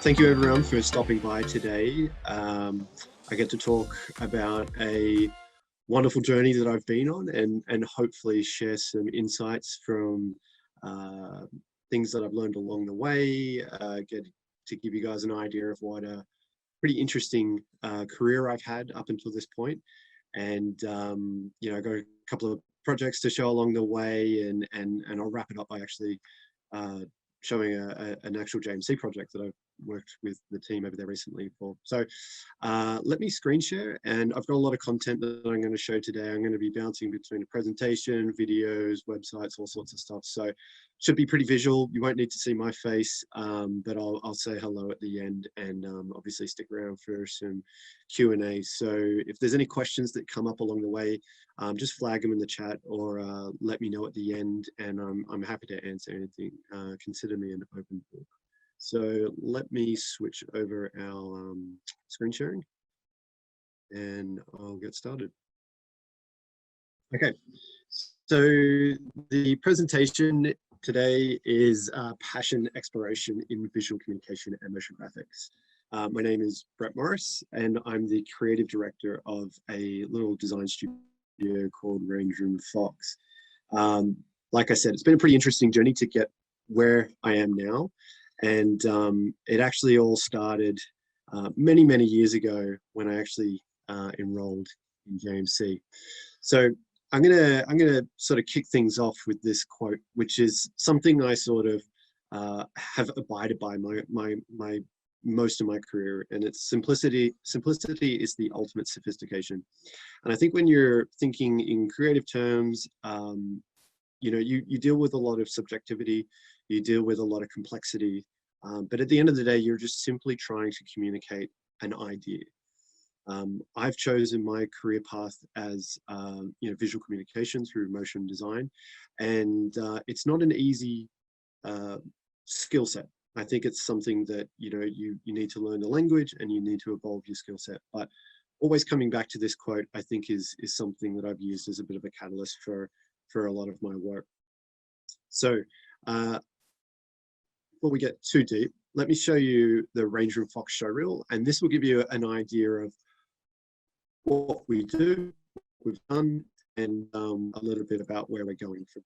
thank you everyone for stopping by today. I get to talk about a wonderful journey that I've been on and hopefully share some insights from things that I've learned along the way, get to give you guys an idea of what a pretty interesting career I've had up until this point. And, you know, I got a couple of projects to show along the way, and I'll wrap it up by actually showing an actual JMC project that I've worked with the team over there recently for. So let me screen share, and I've got a lot of content that I'm going to show today. I'm going to be bouncing between a presentation, videos, websites, all sorts of stuff. So should be pretty visual. You won't need to see my face, but I'll say hello at the end, and obviously stick around for some Q&A. So if there's any questions that come up along the way, just flag them in the chat, or let me know at the end, and I'm happy to answer anything. Consider me an open book. So let me switch over our screen sharing, and I'll get started. Okay, so the presentation today is Passion Exploration in Visual Communication and Motion Graphics. My name is Brett Morris, and I'm the creative director of a little design studio called Range Room Fox. Like I said, it's been a pretty interesting journey to get where I am now. And it actually all started many, many years ago when I actually enrolled in JMC. So I'm gonna sort of kick things off with this quote, which is something I sort of have abided by my most of my career, and it's simplicity. Simplicity is the ultimate sophistication. And I think when you're thinking in creative terms, you know, you deal with a lot of subjectivity, you deal with a lot of complexity, but at the end of the day, you're just simply trying to communicate an idea. I've chosen my career path as you know, visual communication through motion design, and it's not an easy skill set. I think it's something that, you know, you need to learn the language and you need to evolve your skill set. But always coming back to this quote, I think is something that I've used as a bit of a catalyst for a lot of my work. So before we get too deep, let me show you the Range Room Fox showreel, and this will give you an idea of what we do, what we've done, and a little bit about where we're going from.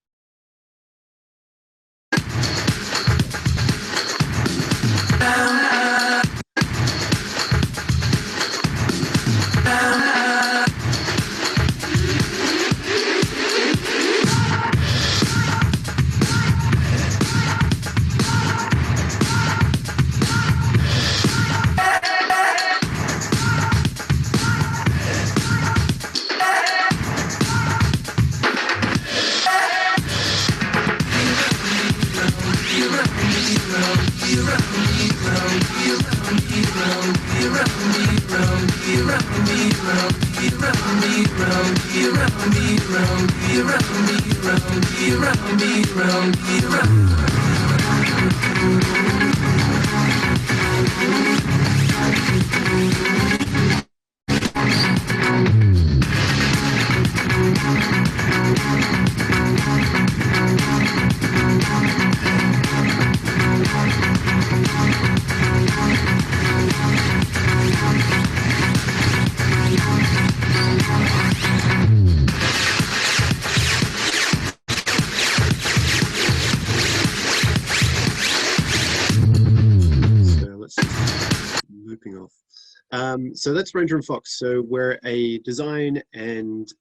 So that's Range Room Fox. So we're a design and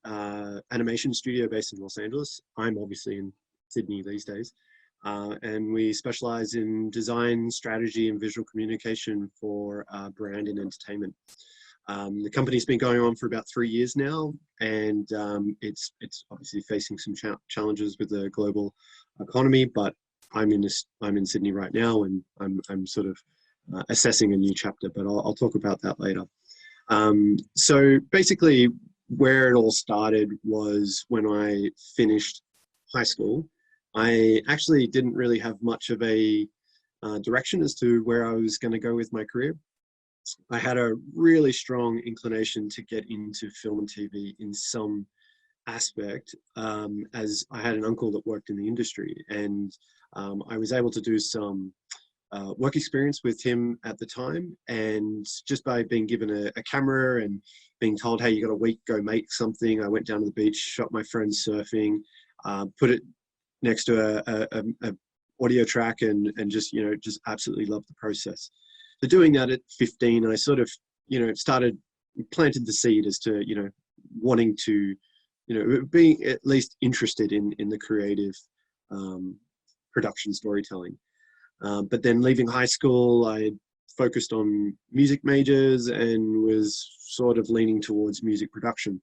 animation studio based in Los Angeles. I'm obviously in Sydney these days. And we specialize in design, strategy, and visual communication for brand and entertainment. The company's been going on for about 3 years now, and it's obviously facing some challenges with the global economy, but I'm in Sydney right now, and I'm sort of assessing a new chapter, but I'll talk about that later. So basically where it all started was when I finished high school. I actually didn't really have much of a direction as to where I was going to go with my career. I had a really strong inclination to get into film and TV in some aspect, as I had an uncle that worked in the industry, and I was able to do some work experience with him at the time, and just by being given a camera and being told, hey, you got a week, go make something, I went down to the beach, shot my friend surfing, put it next to a audio track, and just, you know, just absolutely loved the process. So doing that at 15, I sort of, you know, planted the seed as to, you know, wanting to, you know, being at least interested in the creative production storytelling. But then leaving high school, I focused on music majors and was sort of leaning towards music production.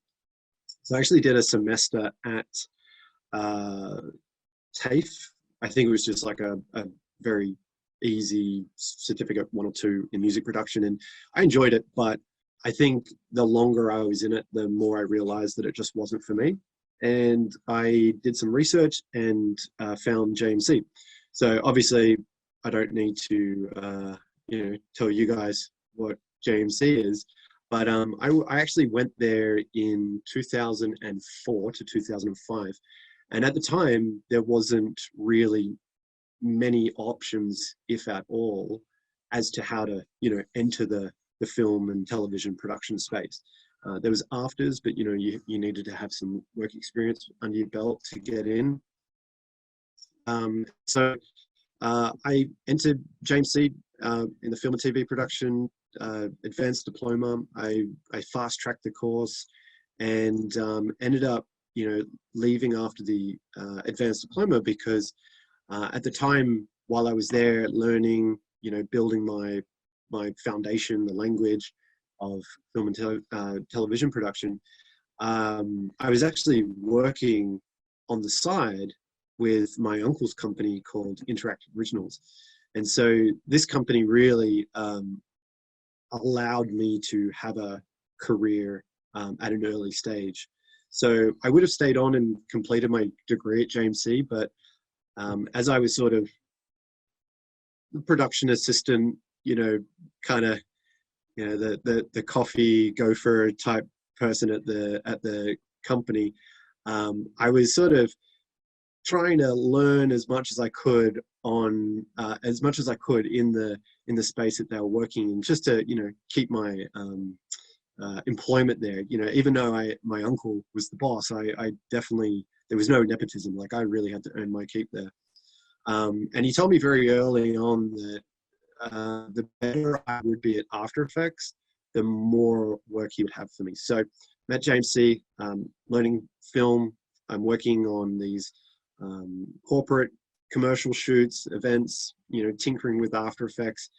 So I actually did a semester at TAFE. I think it was just like a very easy certificate, 1 or 2 in music production, and I enjoyed it, but I think the longer I was in it, the more I realized that it just wasn't for me. And I did some research and found JMC. So obviously I don't need to you know, tell you guys what JMC is, but I actually went there in 2004 to 2005. And at the time, there wasn't really many options, if at all, as to how to, you know, enter the film and television production space. There was afters, but, you know, you needed to have some work experience under your belt to get in. So I entered JMC in the film and TV production advanced diploma. I fast-tracked the course and ended up, you know, leaving after the advanced diploma because at the time, while I was there learning, you know, building my foundation, the language of film and television production, I was actually working on the side with my uncle's company called Interactive Originals. And so this company really allowed me to have a career at an early stage. So I would have stayed on and completed my degree at JMC, but as I was sort of the production assistant, you know, kind of, you know, the coffee gopher type person at the company, I was sort of trying to learn as much as I could in the space that they were working in, just to, you know, keep my employment there. You know, even though my uncle was the boss, I definitely, there was no nepotism. Like, I really had to earn my keep there. And he told me very early on that the better I would be at After Effects, the more work he would have for me. So I'm at JMC, learning film. I'm working on these corporate commercial shoots, events, you know, tinkering with After Effects.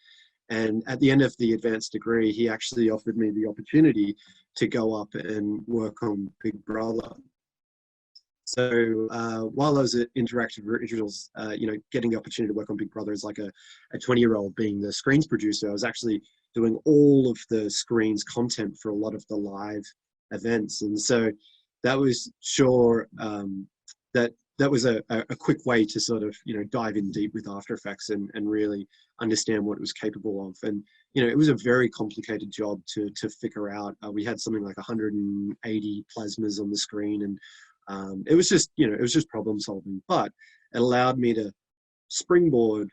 And at the end of the advanced degree, he actually offered me the opportunity to go up and work on Big Brother. So while I was at Interactive Originals, you know, getting the opportunity to work on Big Brother as like a 20-year-old being the screens producer, I was actually doing all of the screens content for a lot of the live events. And so that was sure that was a quick way to sort of, you know, dive in deep with After Effects and really understand what it was capable of. And, you know, it was a very complicated job to figure out. We had something like 180 plasmas on the screen, and it was just, you know, it was just problem solving, but it allowed me to springboard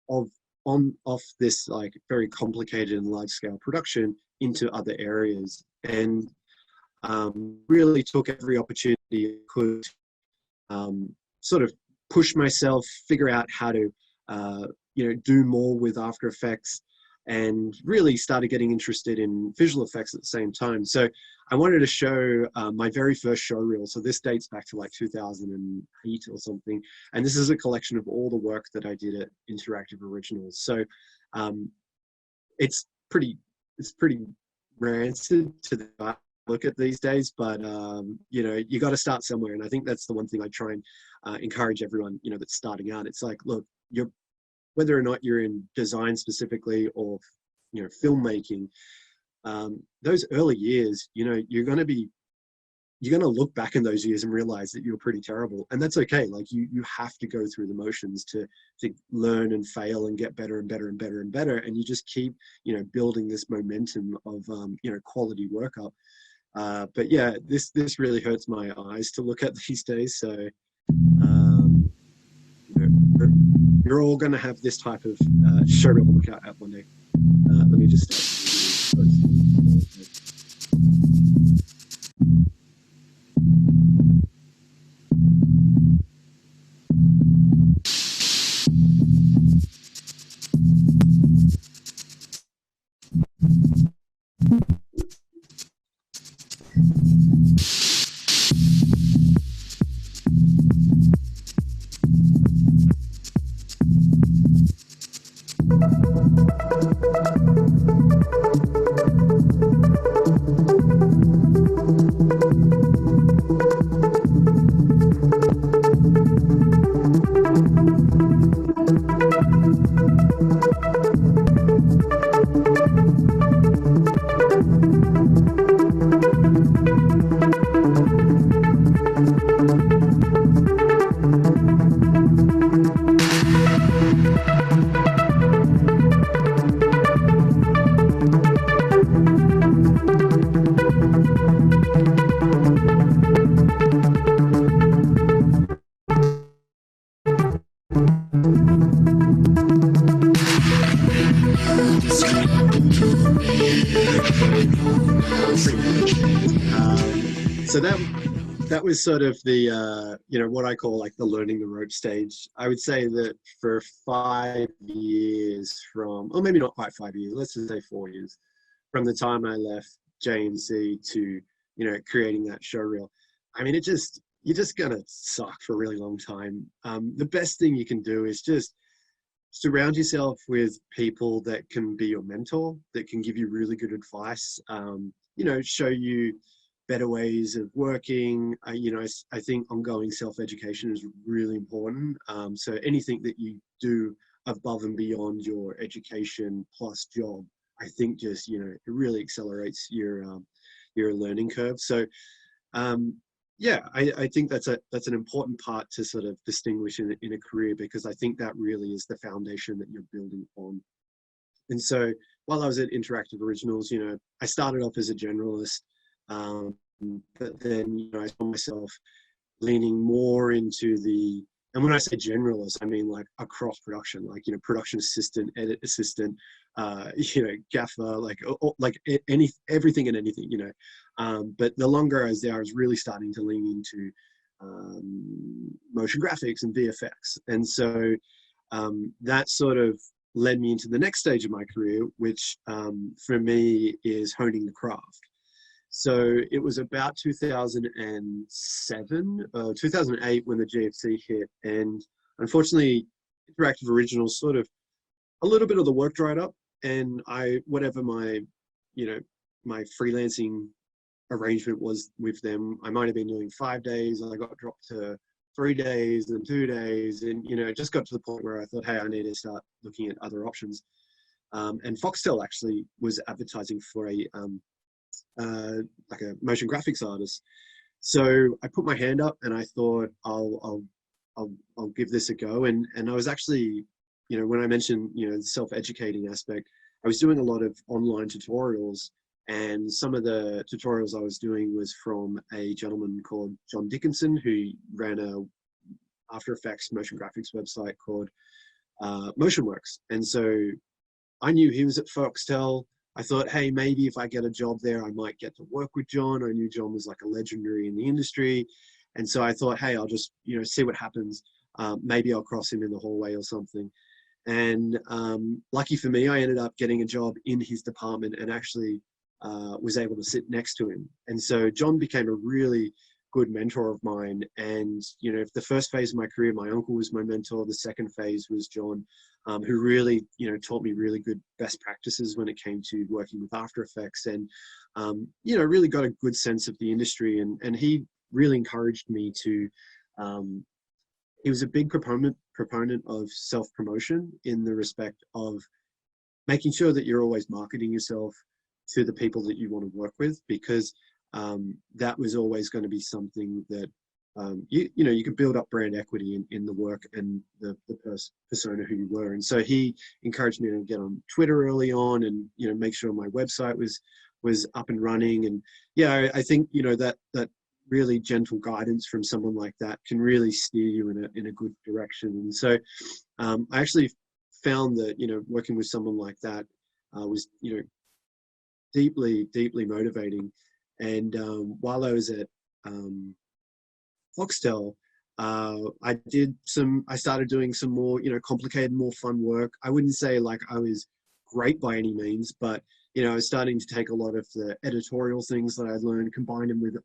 off this like very complicated and large scale production into other areas, and really took every opportunity I could sort of push myself, figure out how to, you know, do more with After Effects, and really started getting interested in visual effects at the same time. So I wanted to show my very first show reel. So this dates back to like 2008 or something. And this is a collection of all the work that I did at Interactive Originals. So it's pretty rancid to look at these days, but you know, you got to start somewhere. And I think that's the one thing I try and encourage everyone, you know, that's starting out. It's like, look, whether or not you're in design specifically or, you know, filmmaking, those early years, you know, you're going to look back in those years and realize that you're pretty terrible, and that's okay. Like, you have to go through the motions to learn and fail and get better and better and better and better, and you just keep, you know, building this momentum of you know, quality work up. But yeah, this really hurts my eyes to look at these days. So you know, you're all going to have this type of showreel to look at one day. Let me just start. So that was sort of the what I call like the learning the rope stage. I would say that for 5 years or maybe not quite 5 years, let's just say 4 years, from the time I left JMC to creating that showreel. I mean, you're just gonna suck for a really long time. The best thing you can do is just surround yourself with people that can be your mentor, that can give you really good advice, show you better ways of working. I think ongoing self-education is really important. So anything that you do above and beyond your education plus job, I think just, it really accelerates your learning curve. So, I think that's an important part to sort of distinguish in a career, because I think that really is the foundation that you're building on. And so while I was at Interactive Originals, I started off as a generalist, but then, I saw myself leaning more into and when I say generalist, I mean like across production, like, production assistant, edit assistant, gaffer, everything and anything, but the longer I was there, I was really starting to lean into motion graphics and VFX. And so that sort of led me into the next stage of my career, which for me is honing the craft. So it was about 2007, 2008 when the GFC hit, and unfortunately, Interactive Originals sort of a little bit of the work dried up, and whatever my freelancing arrangement was with them, I might have been doing 5 days, and I got dropped to 3 days and 2 days, and it just got to the point where I thought, hey, I need to start looking at other options. And Foxtel actually was advertising for like a motion graphics artist. So I put my hand up and I thought I'll give this a go. And I was actually, when I mentioned, the self-educating aspect, I was doing a lot of online tutorials, and some of the tutorials I was doing was from a gentleman called John Dickinson, who ran a After Effects motion graphics website called MotionWorks. And so I knew he was at Foxtel. I thought, hey, maybe if I get a job there, I might get to work with John. I knew John was like a legendary in the industry. And so I thought, hey, I'll just, see what happens. Maybe I'll cross him in the hallway or something. And lucky for me, I ended up getting a job in his department and actually was able to sit next to him. And so John became a really good mentor of mine. And, the first phase of my career, my uncle was my mentor. The second phase was John, who really, taught me really good best practices when it came to working with After Effects, and, really got a good sense of the industry. And he really encouraged me to, he was a big proponent of self-promotion, in the respect of making sure that you're always marketing yourself to the people that you want to work with, because that was always going to be something that you could build up brand equity in the work and the persona who you were. And so he encouraged me to get on Twitter early on, and make sure my website was up and running. And I think that really gentle guidance from someone like that can really steer you in a good direction. And so I actually found that, working with someone like that was, deeply, deeply motivating. And while I was at Foxtel, I started doing some more, complicated, more fun work. I wouldn't say like I was great by any means, but, I was starting to take a lot of the editorial things that I'd learned, combine them with,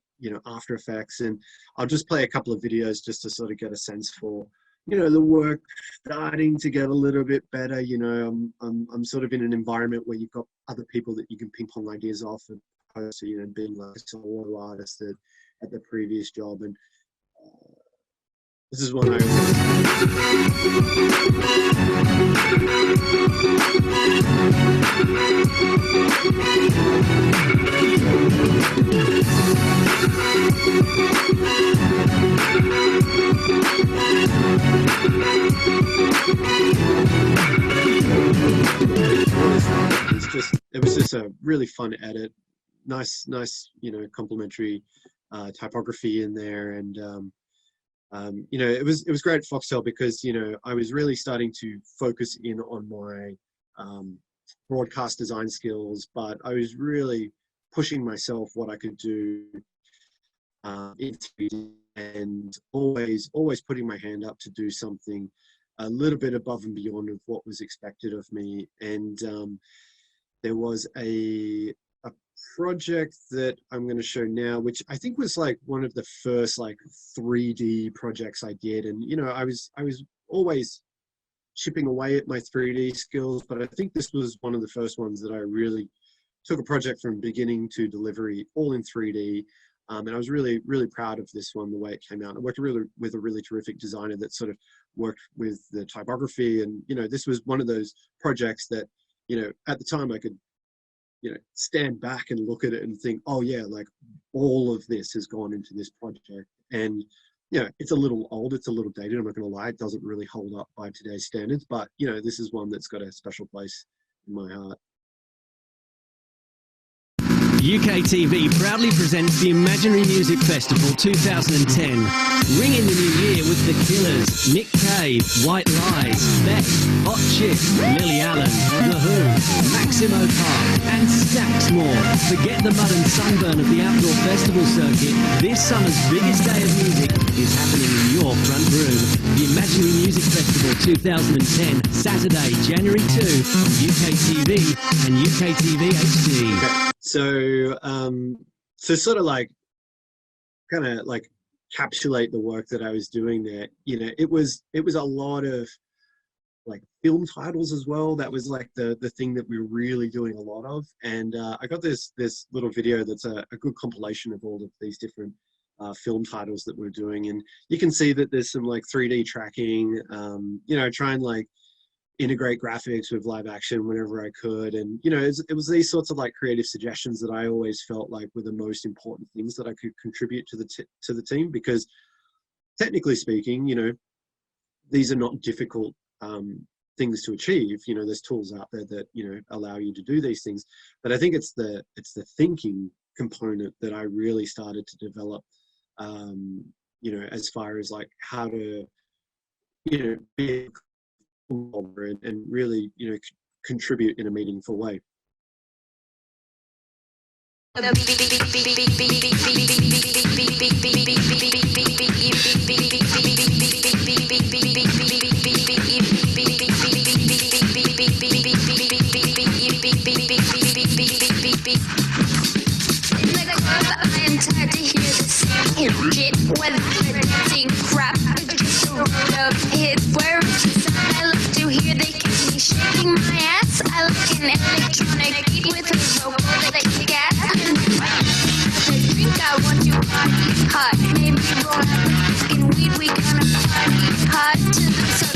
After Effects. And I'll just play a couple of videos just to sort of get a sense for, the work starting to get a little bit better. I'm sort of in an environment where you've got other people that you can ping pong ideas off, as opposed to, being like a solo artist at the previous job. And this is one I it was just a really fun edit, nice, complimentary typography in there. And it was great at Foxtel because, I was really starting to focus in on my broadcast design skills, but I was really pushing myself what I could do in 3D, and always putting my hand up to do something a little bit above and beyond of what was expected of me. And there was a project that I'm going to show now, which I think was like one of the first like 3D projects I did. And, I was always chipping away at my 3D skills, but I think this was one of the first ones that I really took a project from beginning to delivery, all in 3D. And I was really, really proud of this one, the way it came out. I worked with a really terrific designer that sort of worked with the typography. And, this was one of those projects that, at the time I could, stand back and look at it and think, oh yeah, like all of this has gone into this project. And, it's a little old, it's a little dated, I'm not going to lie, it doesn't really hold up by today's standards, but, this is one that's got a special place in my heart. UK TV proudly presents the Imaginary Music Festival 2010. Ring in the new year with The Killers, Nick Cave, White Lies, Beck, Hot Chip, Lily Allen, The Who, Maximo Park, and stacks more. Forget the mud and sunburn of the outdoor festival circuit. This summer's biggest day of music is happening in your front room. The Imaginary Music Festival 2010, Saturday, January 2, on UK TV and UK TV HD. So sort of like, kind of like encapsulate the work that I was doing there. It was a lot of like film titles as well. That was like the thing that we were really doing a lot of. And I got this little video that's a good compilation of all of these different film titles that we're doing. And you can see that there's some like 3D tracking, try and like integrate graphics with live action whenever I could. And, it was these sorts of like creative suggestions that I always felt like were the most important things that I could contribute to the team, because technically speaking, these are not difficult things to achieve. There's tools out there that, allow you to do these things. But I think it's the thinking component that I really started to develop, as far as like how to, be and really, contribute in a meaningful way. Shaking my ass, I like an electronic beat with a vocal that kick ass. I drink, I want you party hard. Maybe roll up and weed, we gonna party hard to the sun.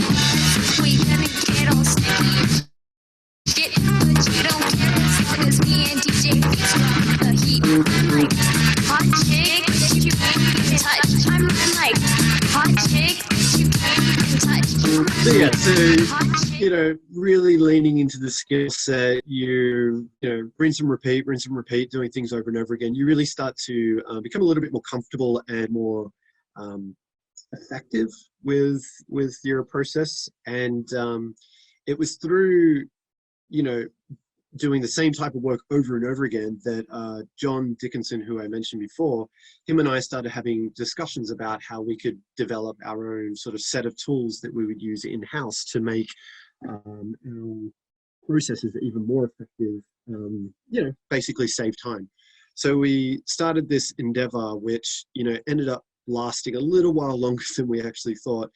really leaning into the skill set, rinse and repeat, doing things over and over again. You really start to become a little bit more comfortable and more effective with your process. And it was through, doing the same type of work over and over again that John Dickinson, who I mentioned before, him and I started having discussions about how we could develop our own sort of set of tools that we would use in-house to make our processes even more effective, basically save time. So we started this endeavor, which, ended up lasting a little while longer than we actually thought.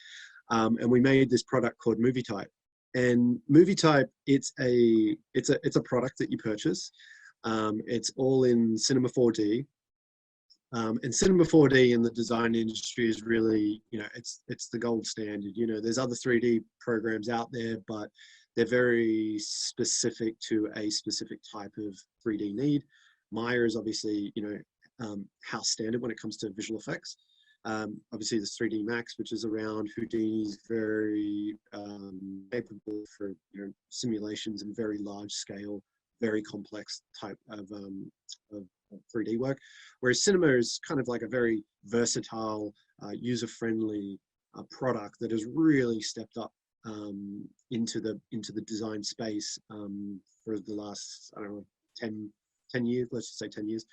And we made this product called MovieType. And MovieType, it's a product that you purchase. It's all in Cinema 4D. And Cinema 4D in the design industry is really, it's the gold standard. There's other 3D programs out there, but they're very specific to a specific type of 3D need. Maya is obviously, house standard when it comes to visual effects. Obviously there's 3D Max, which is around. Houdini's very capable for simulations and very large scale, very complex type of 3D work. Whereas Cinema is kind of like a very versatile, user-friendly product that has really stepped up into the design space for the last, 10 years, let's just say 10 years.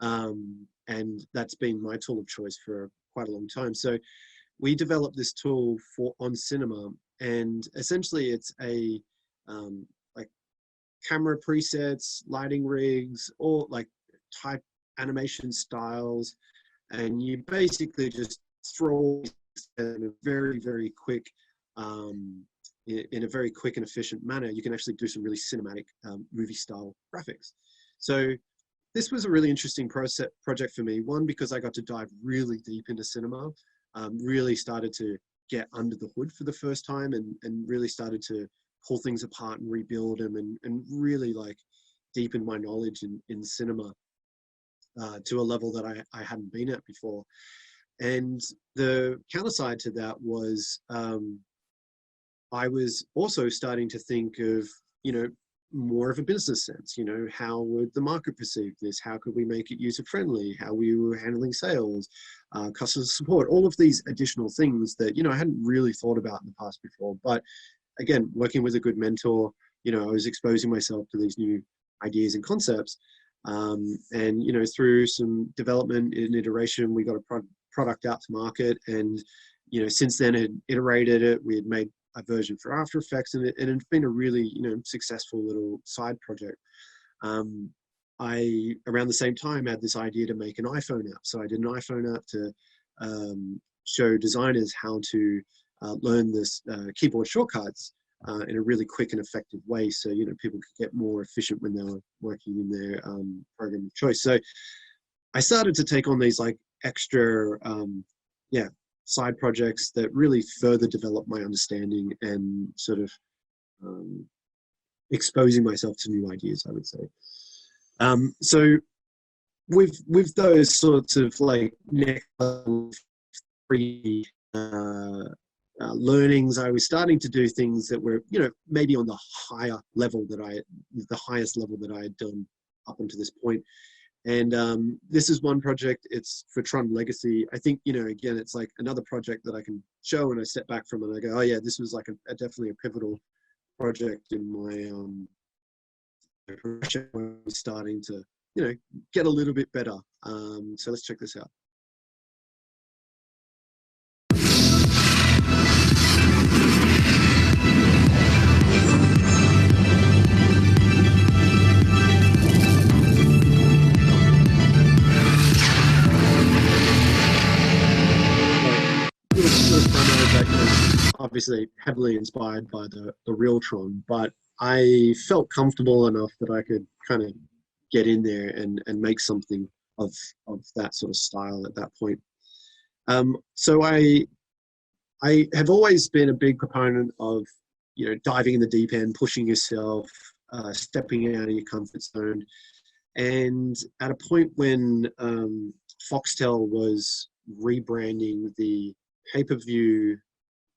And that's been my tool of choice for quite a long time. So we developed this tool on Cinema, and essentially it's a like camera presets, lighting rigs, or like type animation styles, and you basically just throw in a very, very quick in a very quick and efficient manner. You can actually do some really cinematic movie style graphics. So this was a really interesting project for me. One, because I got to dive really deep into cinema, really started to get under the hood for the first time, and really started to pull things apart and rebuild them, and really like deepen my knowledge in cinema to a level that I hadn't been at before. And the counter side to that was I was also starting to think of, more of a business sense. How would the market perceive this? How could we make it user-friendly? How we were handling sales, customer support, all of these additional things that, I hadn't really thought about in the past before. But again, working with a good mentor, I was exposing myself to these new ideas and concepts. And, through some development and iteration, we got a product out to market. And, since then had iterated it, we had made a version for After Effects, and it's been a really, successful little side project. I, around the same time, had this idea to make an iPhone app. So I did an iPhone app to show designers how to learn this keyboard shortcuts in a really quick and effective way. So, people could get more efficient when they were working in their program of choice. So I started to take on these like extra, side projects that really further develop my understanding and sort of exposing myself to new ideas, I would say. So with those sorts of like next level free learnings, I was starting to do things that were, maybe on the highest level that I had done up until this point. And this is one project. It's for Tron Legacy. I think, again, it's like another project that I can show and I step back from and I go, oh yeah, this was like definitely a pivotal project in my progression, where I was starting to, get a little bit better. So let's check this out. Obviously heavily inspired by the real Tron, but I felt comfortable enough that I could kind of get in there and make something of that sort of style at that point. So I have always been a big proponent of, diving in the deep end, pushing yourself, stepping out of your comfort zone. And at a point when Foxtel was rebranding the pay-per-view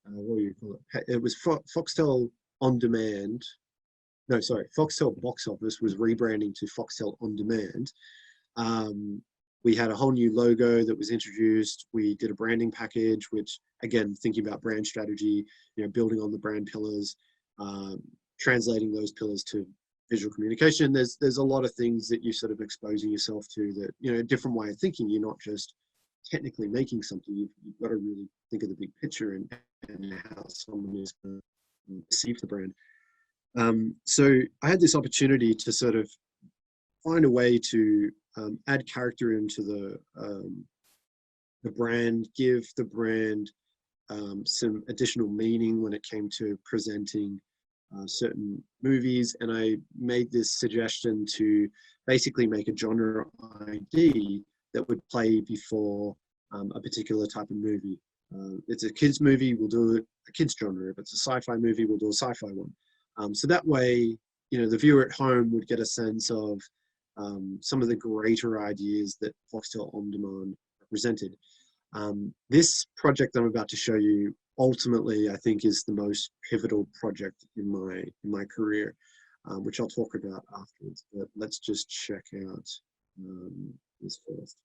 what do you call it? It was Foxtel On Demand. No, sorry, Foxtel Box Office was rebranding to Foxtel On Demand. We had a whole new logo that was introduced. We did a branding package, which, again, thinking about brand strategy, building on the brand pillars, translating those pillars to visual communication. There's a lot of things that you're sort of exposing yourself to that, a different way of thinking. You're not just technically making something. You've got to really think of the big picture and how someone is going to perceive the brand. So I had this opportunity to sort of find a way to add character into the brand, give the brand some additional meaning when it came to presenting certain movies. And I made this suggestion to basically make a genre ID that would play before a particular type of movie. It's a kids movie, we'll do a kids genre. If it's a sci-fi movie, we'll do a sci-fi one. So that way, the viewer at home would get a sense of some of the greater ideas that Foxtel On Demand represented. This project I'm about to show you, ultimately, I think is the most pivotal project in my career, which I'll talk about afterwards. But let's just check out this first.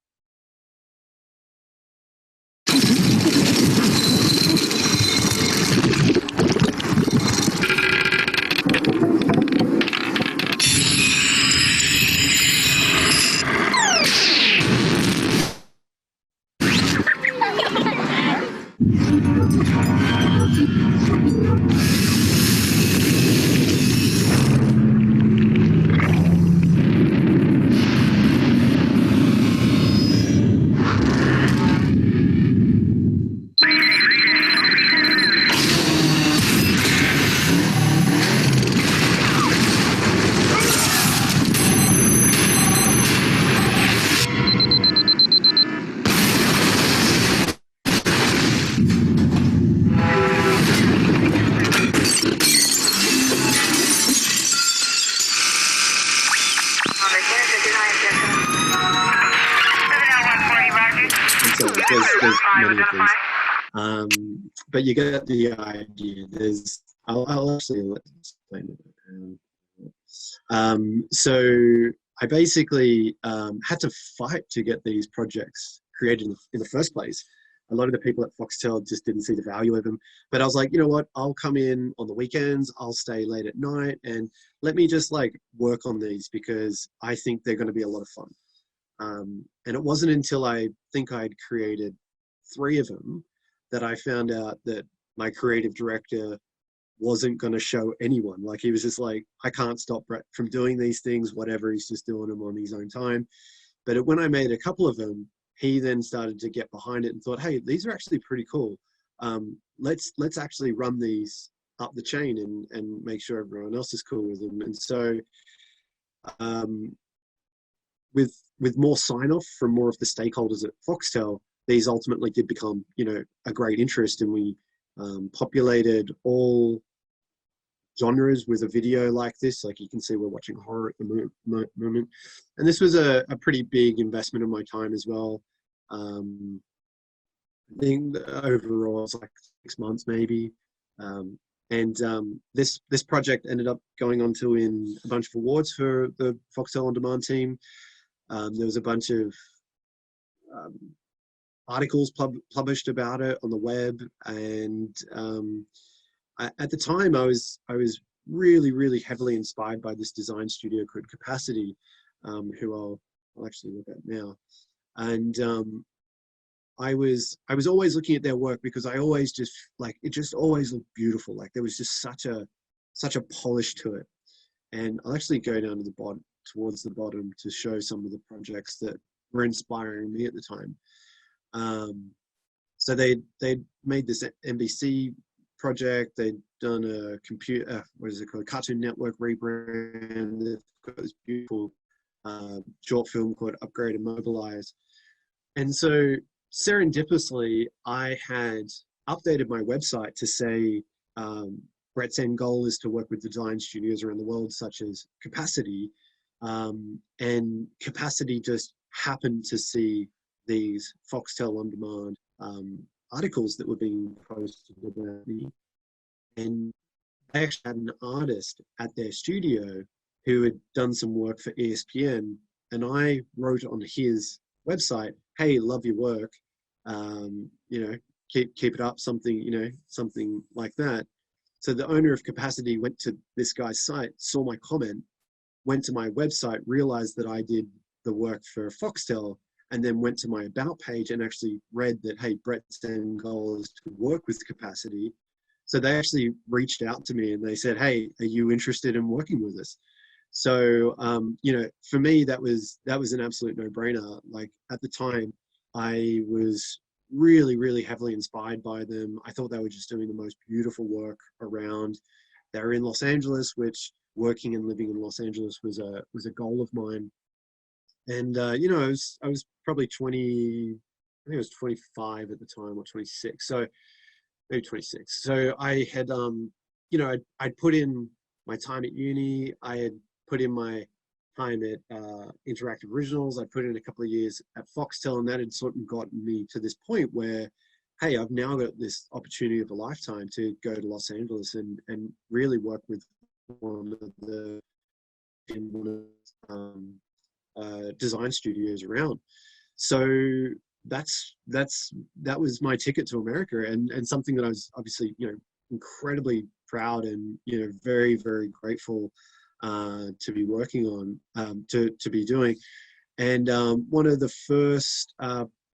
There's many of these. But you get the idea. I'll actually explain it. So I basically had to fight to get these projects created in the first place. A lot of the people at Foxtel just didn't see the value of them. But I was like, you know what? I'll come in on the weekends. I'll stay late at night and let me just work on these because I think they're going to be a lot of fun. And it wasn't until I think I'd created 3 of them that I found out that my creative director wasn't going to show anyone. He was just like, I can't stop Brett from doing these things, whatever, he's just doing them on his own time. But when I made a couple of them, he then started to get behind it and thought, hey, these are actually pretty cool. Let's actually run these up the chain and make sure everyone else is cool with them. And so with more sign-off from more of the stakeholders at Foxtel, these ultimately did become, a great interest, and we populated all genres with a video like this. You can see we're watching horror at the moment. And this was a pretty big investment of my time as well. I think overall it's 6 months maybe. This project ended up going on to win a bunch of awards for the Foxtel On Demand team. There was a bunch of articles published about it on the web, and at the time I was really, really heavily inspired by this design studio called Capacity, who I'll actually look at now. And I was always looking at their work because I always just it just always looked beautiful. There was just such a polish to it. And I'll actually go down to the bottom, towards the bottom, to show some of the projects that were inspiring me at the time. So they made this NBC project. They'd done a Cartoon Network rebrand. They've got this beautiful short film called Upgrade and Mobilize. And so serendipitously, I had updated my website to say Brett's end goal is to work with design studios around the world, such as Capacity. And Capacity just happened to see these Foxtel On Demand articles that were being posted about me. And they actually had an artist at their studio who had done some work for ESPN, and I wrote on his website, "Hey, love your work. You know, keep it up," something, you know, something like that. So the owner of Capacity went to this guy's site, saw my comment, went to my website, realized that I did the work for Foxtel, and then went to my about page and actually read that, hey, Brett's end goal is to work with Capacity. So they actually reached out to me and they said, "Hey, are you interested in working with us?" So, you know, for me, that was an absolute no-brainer. Like at the time, I was really, really heavily inspired by them. I thought they were just doing the most beautiful work around. They're in Los Angeles, which working and living in Los Angeles was a goal of mine. And you know, I was probably 20, I think I was 25 at the time, or 26. So maybe 26. So I had, you know, I'd put in my time at uni. I had put in my time at Interactive Originals. I put in a couple of years at Foxtel, and that had sort of gotten me to this point where, hey, I've now got this opportunity of a lifetime to go to Los Angeles and really work with one of the design studios around. So that was my ticket to America, and something that I was obviously, you know, incredibly proud and, you know, very, very grateful to be working on, to be doing. And one of the first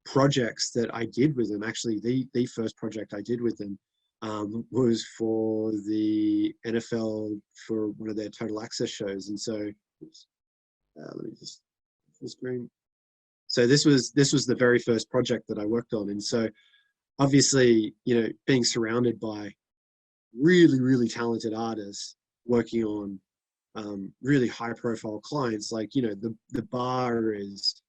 projects that I did with them, actually the first project I did with them, was for the NFL for one of their Total Access shows. And so let me just full screen. So this was the very first project that I worked on. And so obviously, you know, being surrounded by really, really talented artists working on really high profile clients, like, you know, the bar is,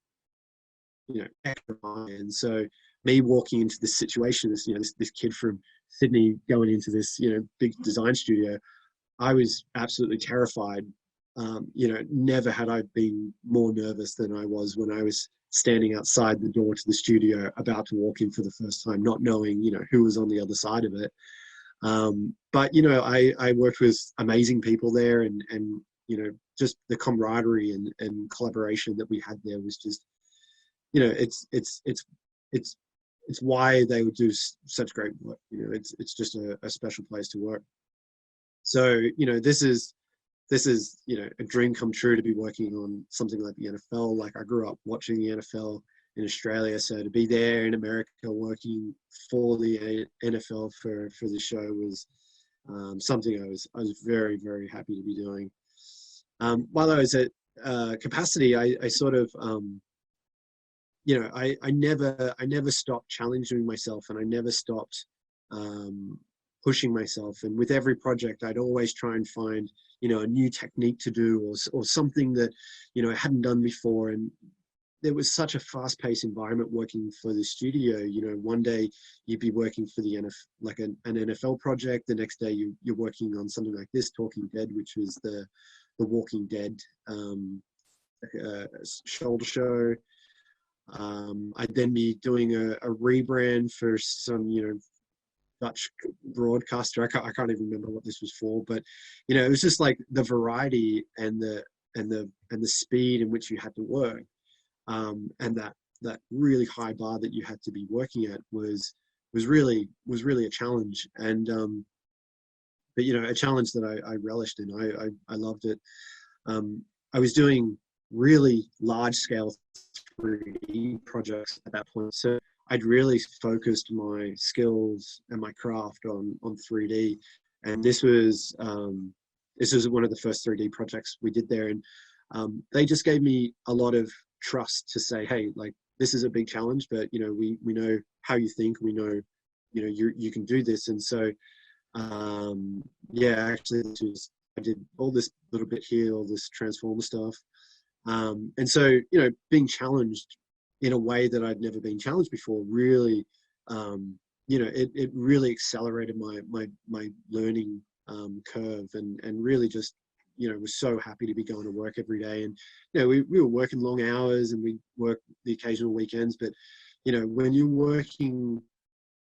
you know, extra high. And so me walking into this situation, this, you know, this kid from Sydney going into this, you know, big design studio, I was absolutely terrified. You know, never had I been more nervous than I was when I was standing outside the door to the studio, about to walk in for the first time, not knowing, you know, who was on the other side of it. But, you know, I worked with amazing people there, and you know, just the camaraderie and collaboration that we had there was just, you know, it's why they would do such great work. You know, it's just a special place to work. So, you know, this is, you know, a dream come true to be working on something like the NFL. Like, I grew up watching the NFL in Australia, so to be there in America working for the NFL for the show was something I was very, very happy to be doing. While I was at Capacity, I sort of, you know, I never stopped challenging myself, and I never stopped pushing myself. And with every project, I'd always try and find, you know, a new technique to do, or something that, you know, I hadn't done before. And there was such a fast-paced environment working for the studio. You know, one day you'd be working for the NFL, like an NFL project. The next day you're working on something like this, Talking Dead, which was the Walking Dead shoulder show. I'd then be doing a rebrand for some, you know, Dutch broadcaster. I can't even remember what this was for, but, you know, it was just like the variety and the speed in which you had to work, and that really high bar that you had to be working at was really a challenge. And but, you know, a challenge that I relished in. I loved it. I was doing really large scale 3D projects at that point, so I'd really focused my skills and my craft on 3D. And this was one of the first 3D projects we did there. And they just gave me a lot of trust to say, hey, like, this is a big challenge, but, you know, we know how you think, we know, you know, you can do this. And so, yeah, actually, I did all this little bit here, all this Transformer stuff. And so, you know, being challenged in a way that I'd never been challenged before, really, you know, it really accelerated my learning curve, and really just, you know, was so happy to be going to work every day. And, you know, we were working long hours, and we worked the occasional weekends, but, you know, when you're working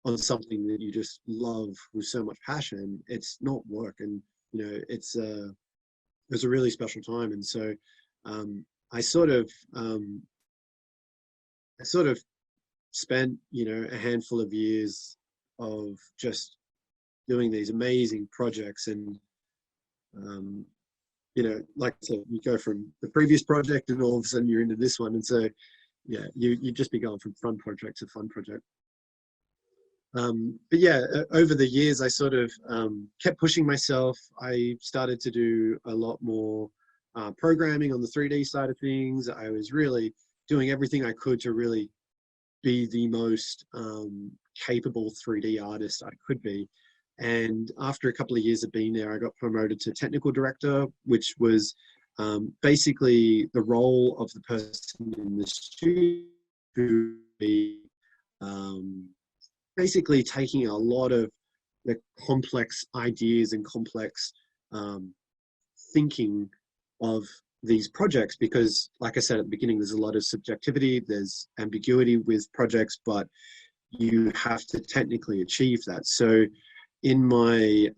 on something that you just love with so much passion, it's not work. And, you know, it's a really special time. And so I sort of spent, you know, a handful of years of just doing these amazing projects. And, you know, like I said, you go from the previous project and all of a sudden you're into this one. And so, yeah, you just be going from fun project to fun project. But yeah, over the years, I sort of kept pushing myself. I started to do a lot more programming on the 3D side of things. I was really doing everything I could to really be the most capable 3D artist I could be. And after a couple of years of being there, I got promoted to technical director, which was basically the role of the person in the studio who be basically taking a lot of the complex ideas and complex thinking of these projects, because like I said at the beginning, there's a lot of subjectivity, there's ambiguity with projects, but you have to technically achieve that. So in my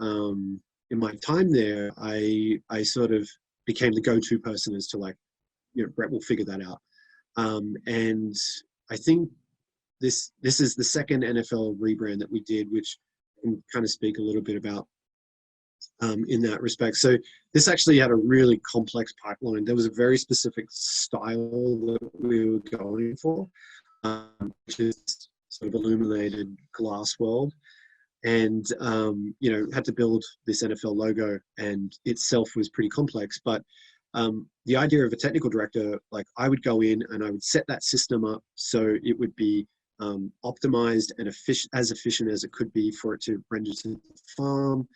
time there, I sort of became the go-to person as to, like, you know, Brett will figure that out. And I think this is the second NFL rebrand that we did, which I can kind of speak a little bit about in that respect. So this actually had a really complex pipeline. There was a very specific style that we were going for, which is sort of illuminated glass world. And, you know, had to build this NFL logo, and itself was pretty complex. But the idea of a technical director, like, I would go in and I would set that system up so it would be optimized and as efficient as it could be for it to render to the farm.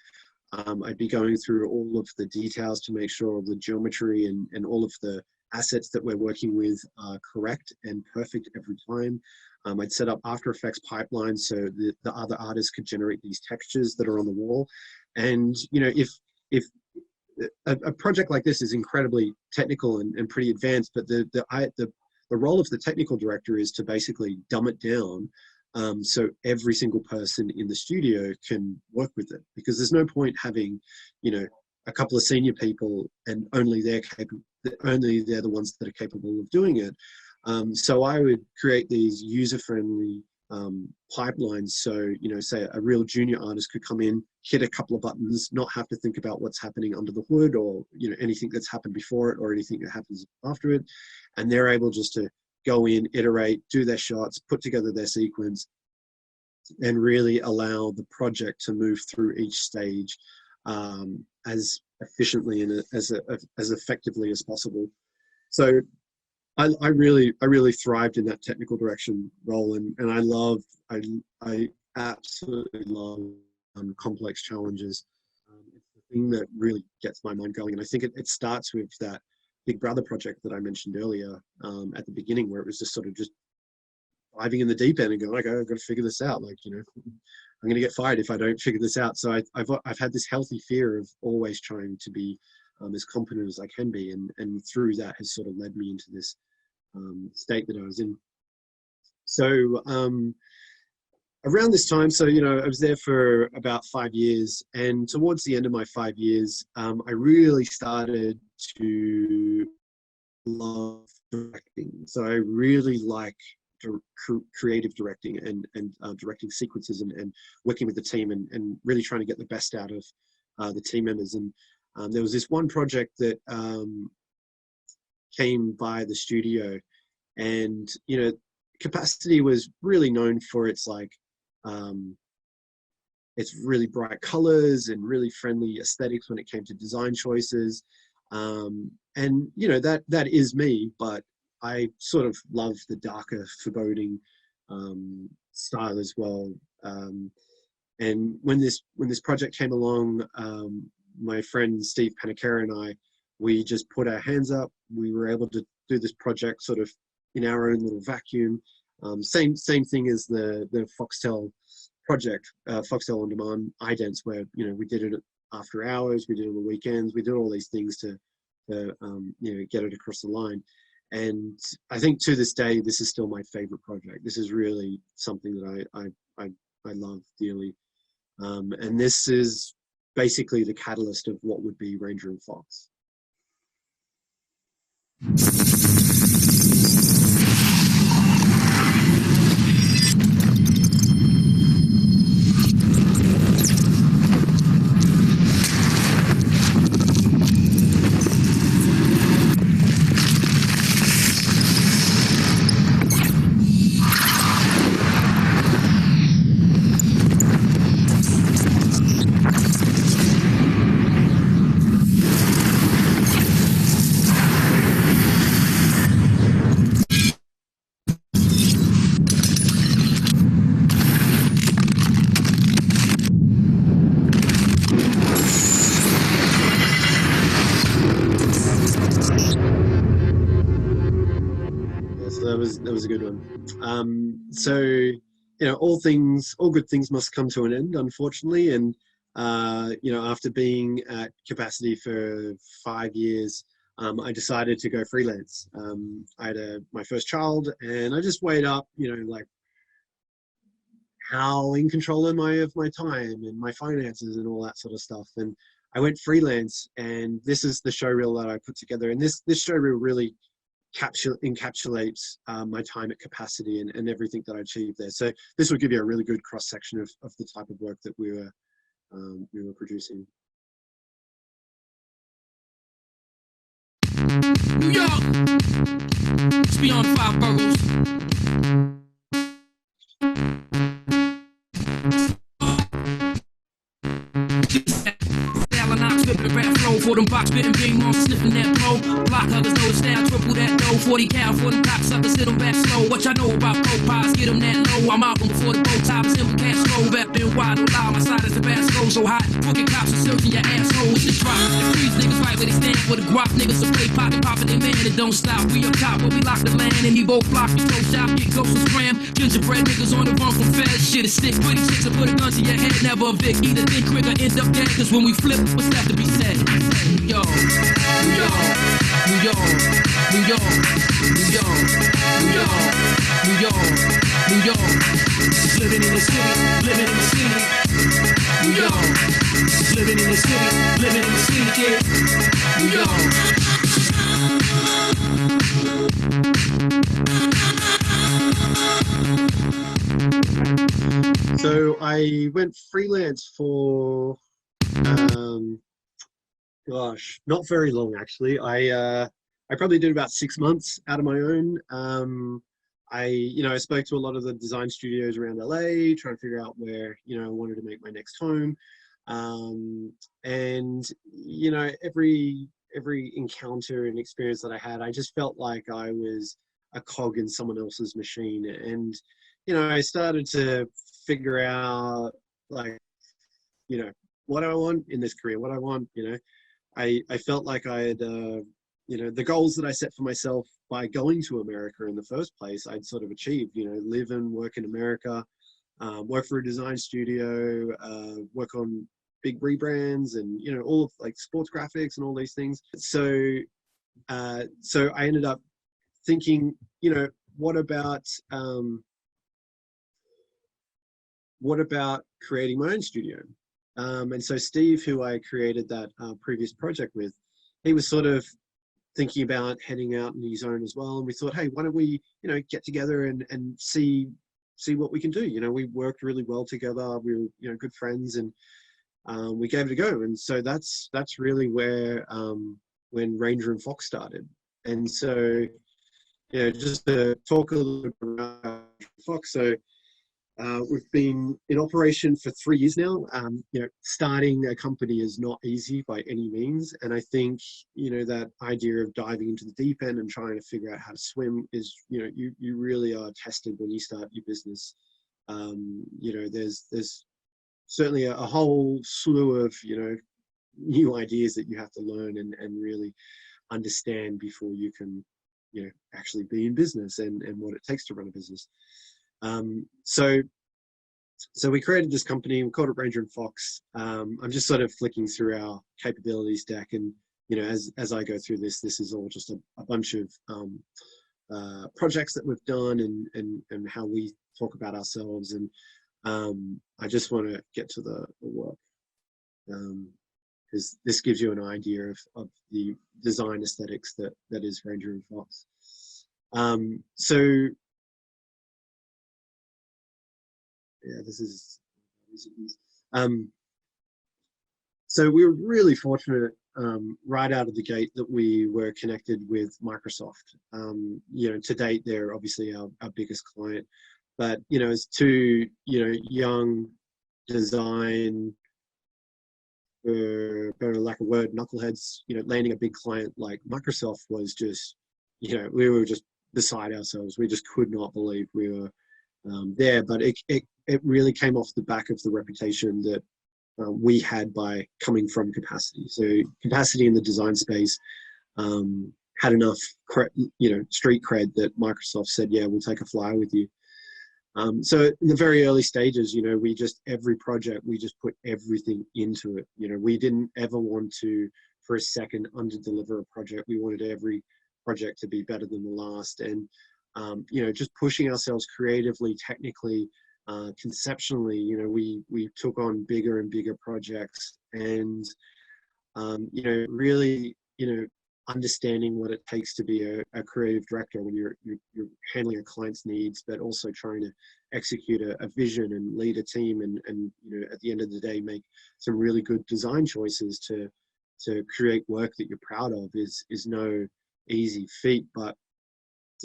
I'd be going through all of the details to make sure all the geometry and all of the assets that we're working with are correct and perfect every time. I'd set up After Effects pipelines so the other artists could generate these textures that are on the wall. And, you know, if a project like this is incredibly technical and pretty advanced, but the role of the technical director is to basically dumb it down so every single person in the studio can work with it, because there's no point having, you know, a couple of senior people and only they're the ones that are capable of doing it. So I would create these user-friendly pipelines. So, you know, say a real junior artist could come in, hit a couple of buttons, not have to think about what's happening under the hood, or, you know, anything that's happened before it or anything that happens after it. And they're able just to go in, iterate, do their shots, put together their sequence, and really allow the project to move through each stage as efficiently and as effectively as possible. So I really thrived in that technical direction role, and I absolutely love complex challenges. It's the thing that really gets my mind going, and I think it starts with that Big Brother project that I mentioned earlier at the beginning, where it was just sort of just diving in the deep end and going, like, I've got to figure this out. Like, you know, I'm going to get fired if I don't figure this out. So I've had this healthy fear of always trying to be as competent as I can be, and through that has sort of led me into this state that I was in. So around this time, so, you know, I was there for about 5 years, and towards the end of my 5 years, I really started to love directing. So I really like creative directing and directing sequences and working with the team and really trying to get the best out of the team members. And there was this one project that came by the studio, and, you know, Capacity was really known for its, like, it's really bright colors and really friendly aesthetics when it came to design choices. And, you know, that is me, but I sort of love the darker, foreboding style as well. And when this project came along, my friend Steve Panicara and I, we just put our hands up. We were able to do this project sort of in our own little vacuum. Same thing as the Foxtel project, Foxtel On Demand idents, where, you know, we did it after hours, we did it on the weekends, we did all these things to you know, get it across the line. And I think to this day, this is still my favorite project. This is really something that I I love dearly. And this is basically the catalyst of what would be Ranger and Fox. That was a good one. So, you know, all good things must come to an end, unfortunately. And, you know, after being at Capacity for 5 years, I decided to go freelance. I had my first child, and I just weighed up, you know, like, how in control am I of my time and my finances and all that sort of stuff. And I went freelance, and this is the showreel that I put together. And this showreel really encapsulates my time at Capacity and everything that I achieved there. So this will give you a really good cross section of the type of work that we were producing. New York, it's beyond 5 boroughs. For them box spitting big monsters sniffing that blow. Block huggers know the style, triple that dough. 40 cal for them cocksuckers, sit them back slow. What y'all know about profiles, get them that low. I'm out before the bow tie, simple cash flow. Back been wide, don't lie, my side is Tabasco. So hot, crooked cops are searching your asshole with the drop. The freeze niggas right where they stand for the guap. Niggas some play pocket popping their man, it don't stop. We up top, where we lock the land, and we both block. We throw shop, get ghosts and scram. Gingerbread niggas on the run from feds. Shit is sick, pretty chicks will put a gun to your head. Never a Vic, either think quick or end up dead. Cause when we flip, what's left to be said? Yo, New York, New York, New York, New York, New York, New York, New York. Living in the city, living in the city. New York, living in the city, living in the city, yeah. New York. So I went freelance for gosh, not very long actually. I probably did about 6 months out of my own. I spoke to a lot of the design studios around LA, trying to figure out where, you know, I wanted to make my next home. And, you know, every encounter and experience that I had, I just felt like I was a cog in someone else's machine. And, you know, I started to figure out, like, you know, what I want in this career, what I want, you know. I felt like I had, you know, the goals that I set for myself by going to America in the first place, I'd sort of achieved, you know, live and work in America, work for a design studio, work on big rebrands and, you know, all of like sports graphics and all these things. So I ended up thinking, you know, what about creating my own studio? And so Steve, who I created that previous project with, he was sort of thinking about heading out on his own as well. And we thought, hey, why don't we, you know, get together and see what we can do. You know, we worked really well together. We were, you know, good friends, and we gave it a go. And so that's really where when Ranger and Fox started. And so, you know, just to talk a little bit about Fox. So we've been in operation for 3 years now. You know, starting a company is not easy by any means. And I think, you know, that idea of diving into the deep end and trying to figure out how to swim is, you know, you really are tested when you start your business. You know, there's certainly a whole slew of, you know, new ideas that you have to learn and really understand before you can, you know, actually be in business and what it takes to run a business. So we created this company. We called it Ranger and Fox. I'm just sort of flicking through our capabilities deck, and, you know, as I go through this is all just a bunch of projects that we've done and how we talk about ourselves. And I just want to get to the work, because this gives you an idea of the design aesthetics that is Ranger and Fox. So yeah, this is so we were really fortunate right out of the gate that we were connected with Microsoft. To date, they're obviously our biggest client, but as two young design, for better lack of word, knuckleheads, landing a big client like Microsoft was just, we were just beside ourselves. We just could not believe we were there. But it really came off the back of the reputation that we had by coming from Capacity. So Capacity in the design space had enough, street cred that Microsoft said, yeah, we'll take a flyer with you. So in the very early stages, every project, we just put everything into it. We didn't ever want to, for a second, under-deliver a project. We wanted every project to be better than the last. And, just pushing ourselves creatively, technically, conceptually, we took on bigger and bigger projects, and, really, understanding what it takes to be a creative director when you're handling a client's needs, but also trying to execute a vision and lead a team, and at the end of the day, make some really good design choices to create work that you're proud of is no easy feat. But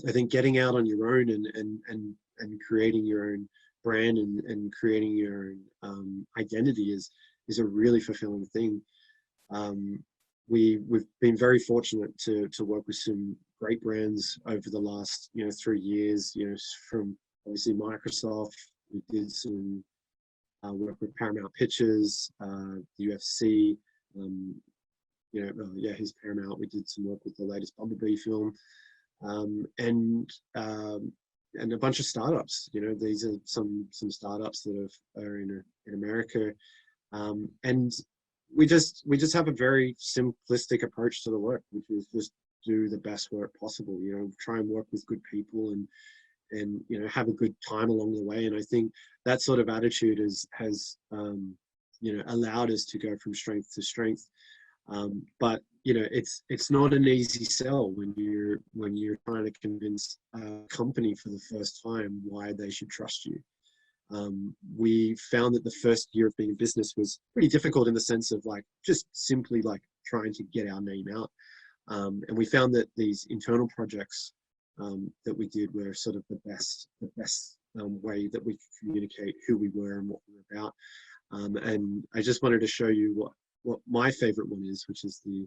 I think getting out on your own and creating your own brand and creating your own identity is a really fulfilling thing. We've been very fortunate to work with some great brands over the last 3 years. From obviously Microsoft, we did some work with Paramount Pictures, the UFC. Here's Paramount. We did some work with the latest Bumblebee film, and a bunch of startups. These are some startups that are in America, and we just have a very simplistic approach to the work, which is just do the best work possible. Try and work with good people and have a good time along the way. And I think that sort of attitude has allowed us to go from strength to strength. But it's not an easy sell when you're trying to convince a company for the first time why they should trust you. We found that the first year of being in business was pretty difficult in the sense of just simply trying to get our name out. And we found that these internal projects that we did were sort of the best way that we could communicate who we were and what we were about. And I just wanted to show you what my favorite one is, which is the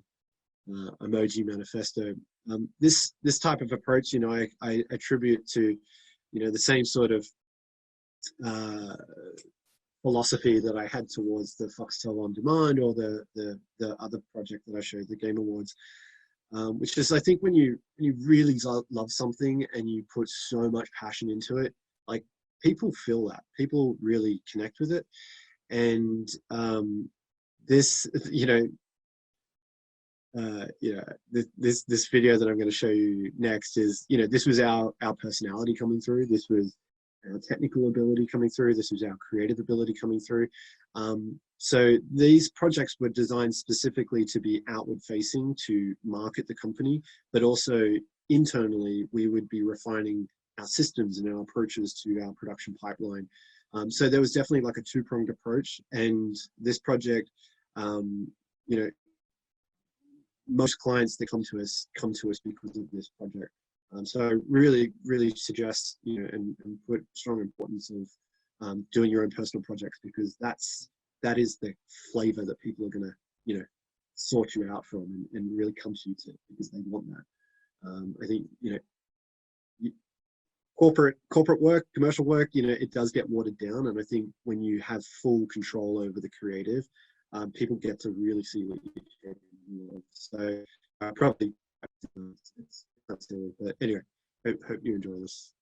emoji manifesto. This type of approach, I attribute to, the same sort of philosophy that I had towards the Foxtel On Demand or the other project that I showed, the Game Awards, which is, I think when you really love something and you put so much passion into it, people feel that. People really connect with it. And this video that I'm going to show you next is, this was our personality coming through. This was our technical ability coming through. This was our creative ability coming through. So these projects were designed specifically to be outward facing, to market the company, but also internally, we would be refining our systems and our approaches to our production pipeline. So there was definitely a two-pronged approach. And this project, most clients that come to us because of this project. So I really, really suggest, and put strong importance of doing your own personal projects, because that is the flavor that people are going to, sort you out from and really come to you to, because they want that. I think, corporate work, commercial work, it does get watered down. And I think when you have full control over the creative, people get to really see what you're capable of. So probably it's not silly, but anyway, hope you enjoy this.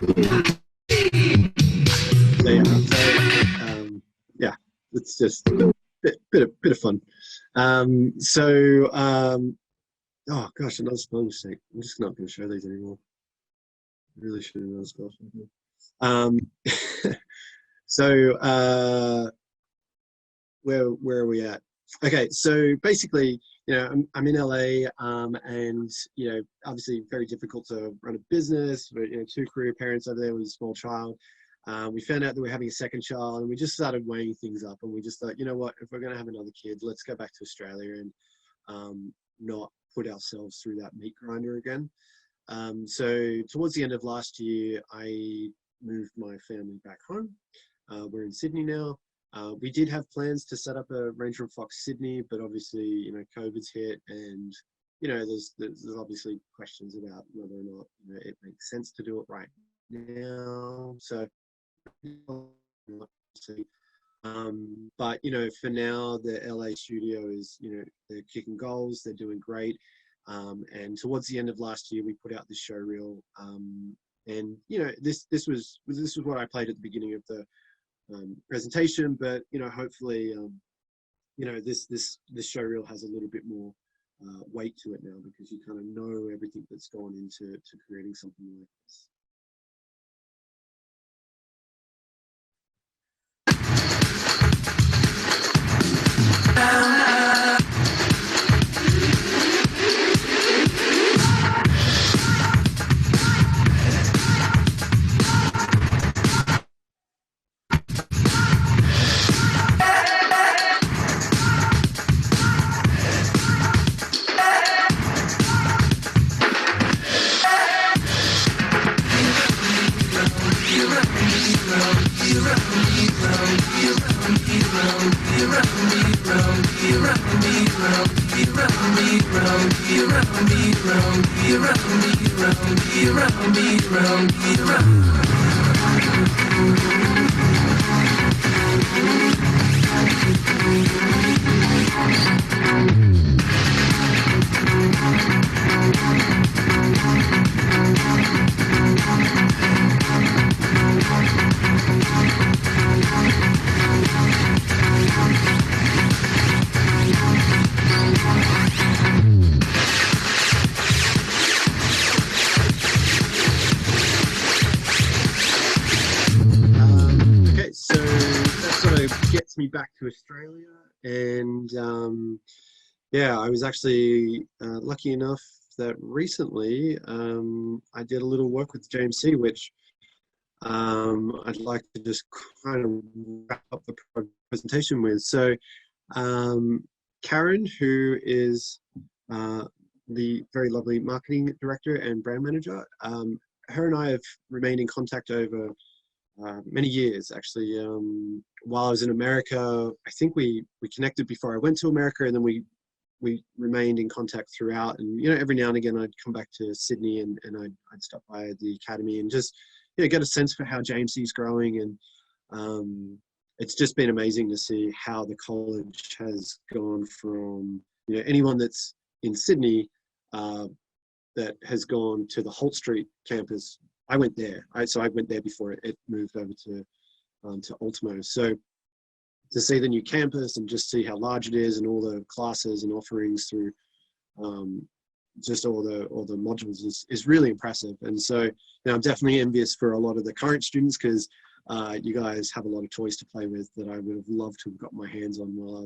Yeah, it's just a bit of fun. Oh gosh, another spelling mistake. I'm just not going to show these anymore. I really should have another spell. Where are we at? Okay, so basically, I'm in LA, and obviously very difficult to run a business. But, two career parents over there with a small child. We found out that we're having a second child, and we just started weighing things up. And we just thought, you know what, if we're going to have another kid, let's go back to Australia and not put ourselves through that meat grinder again. So towards the end of last year, I moved my family back home. We're in Sydney now. We did have plans to set up a Ranger and Fox Sydney, but obviously, COVID's hit, and there's obviously questions about whether or not it makes sense to do it right now. So, but for now, the LA studio is they're kicking goals, they're doing great, and towards the end of last year, we put out this show reel, and this was what I played at the beginning of the presentation, but hopefully this show reel has a little bit more weight to it now, because you kind of know everything that's gone into creating something like this. Me back to Australia, and I was actually lucky enough that recently I did a little work with JMC, which I'd like to just kind of wrap up the presentation with. So Karen, who is the very lovely marketing director and brand manager, her and I have remained in contact over many years, actually. While I was in America, I think we connected before I went to America, and then we remained in contact throughout. And every now and again, I'd come back to Sydney, and I'd stop by the academy and just get a sense for how JMC is growing. And it's just been amazing to see how the college has gone from anyone that's in Sydney that has gone to the Holt Street campus. I went there. So I went there before it moved over to Ultimo. So to see the new campus and just see how large it is, and all the classes and offerings through just all the modules is really impressive. And so I'm definitely envious for a lot of the current students, because you guys have a lot of toys to play with that I would have loved to have got my hands on while I